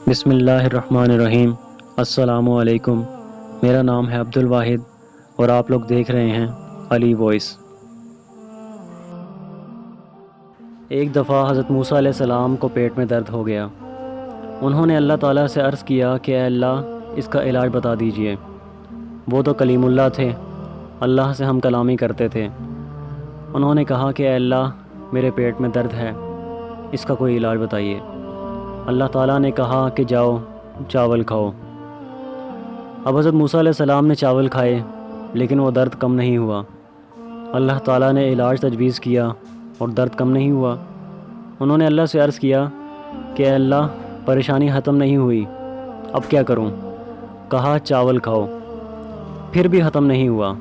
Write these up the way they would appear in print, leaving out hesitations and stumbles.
بسم اللہ الرحمن الرحیم۔ السلام علیکم۔ میرا نام ہے عبد الواحد اور آپ لوگ دیکھ رہے ہیں علی وائس۔ ایک دفعہ حضرت موسیٰ علیہ السلام کو پیٹ میں درد ہو گیا۔ انہوں نے اللہ تعالیٰ سے عرض کیا کہ اے اللہ اس کا علاج بتا دیجئے۔ وہ تو کلیم اللہ تھے، اللہ سے ہم کلامی کرتے تھے۔ انہوں نے کہا کہ اے اللہ میرے پیٹ میں درد ہے، اس کا کوئی علاج بتائیے۔ اللہ تعالیٰ نے کہا کہ جاؤ چاول کھاؤ۔ اب حضرت موسیٰ علیہ السلام نے چاول کھائے لیکن وہ درد کم نہیں ہوا۔ اللہ تعالیٰ نے علاج تجویز کیا اور درد کم نہیں ہوا۔ انہوں نے اللہ سے عرض کیا کہ اے اللہ پریشانی ختم نہیں ہوئی، اب کیا کروں؟ کہا چاول کھاؤ، پھر بھی ختم نہیں ہوا۔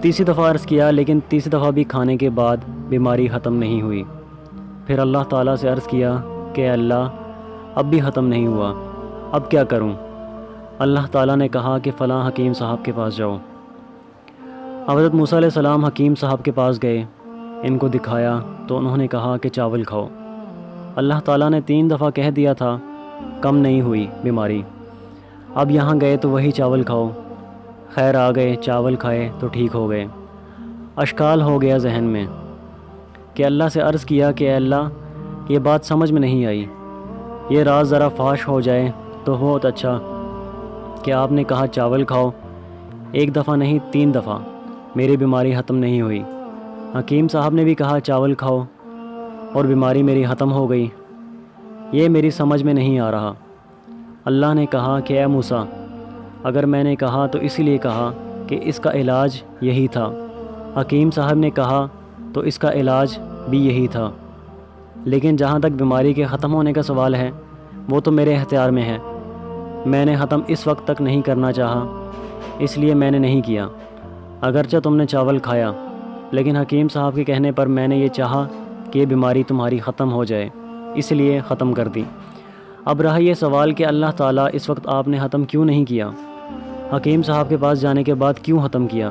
تیسری دفعہ عرض کیا لیکن تیسری دفعہ بھی کھانے کے بعد بیماری ختم نہیں ہوئی۔ پھر اللہ تعالیٰ سے عرض کیا کہ اے اللہ اب بھی ختم نہیں ہوا، اب کیا کروں؟ اللہ تعالیٰ نے کہا کہ فلاں حکیم صاحب کے پاس جاؤ۔ اب حضرت موسیٰ علیہ السلام حکیم صاحب کے پاس گئے، ان کو دکھایا تو انہوں نے کہا کہ چاول کھاؤ۔ اللہ تعالیٰ نے 3 دفعہ کہہ دیا تھا، کم نہیں ہوئی بیماری۔ اب یہاں گئے تو وہی چاول کھاؤ۔ خیر آ گئے، چاول کھائے تو ٹھیک ہو گئے۔ اشکال ہو گیا ذہن میں کہ اللہ سے عرض کیا کہ اے اللہ یہ بات سمجھ میں نہیں آئی، یہ راز ذرا فاش ہو جائے تو بہت اچھا کہ آپ نے کہا چاول کھاؤ، 1 دفعہ نہیں 3 دفعہ، میری بیماری ختم نہیں ہوئی۔ حکیم صاحب نے بھی کہا چاول کھاؤ اور بیماری میری ختم ہو گئی، یہ میری سمجھ میں نہیں آ رہا۔ اللہ نے کہا کہ اے موسیٰ اگر میں نے کہا تو اسی لیے کہا کہ اس کا علاج یہی تھا۔ حکیم صاحب نے کہا تو اس کا علاج بھی یہی تھا، لیکن جہاں تک بیماری کے ختم ہونے کا سوال ہے وہ تو میرے اختیار میں ہے۔ میں نے ختم اس وقت تک نہیں کرنا چاہا، اس لیے میں نے نہیں کیا۔ اگرچہ تم نے چاول کھایا لیکن حکیم صاحب کے کہنے پر میں نے یہ چاہا کہ یہ بیماری تمہاری ختم ہو جائے، اس لیے ختم کر دی۔ اب رہا یہ سوال کہ اللہ تعالیٰ اس وقت آپ نے ختم کیوں نہیں کیا؟ حکیم صاحب کے پاس جانے کے بعد کیوں ختم کیا؟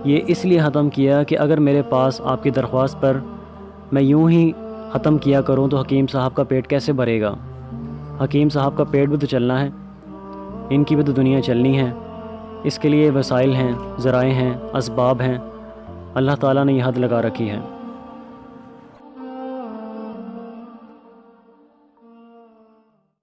یہ اس لیے ختم کیا کہ اگر میرے پاس آپ کی درخواست پر میں یوں ہی ختم کیا کروں تو حکیم صاحب کا پیٹ کیسے بھرے گا؟ حکیم صاحب کا پیٹ بھی تو چلنا ہے، ان کی بھی تو دنیا چلنی ہے، اس کے لیے وسائل ہیں، ذرائع ہیں، اسباب ہیں۔ اللہ تعالیٰ نے یہ حد لگا رکھی ہے۔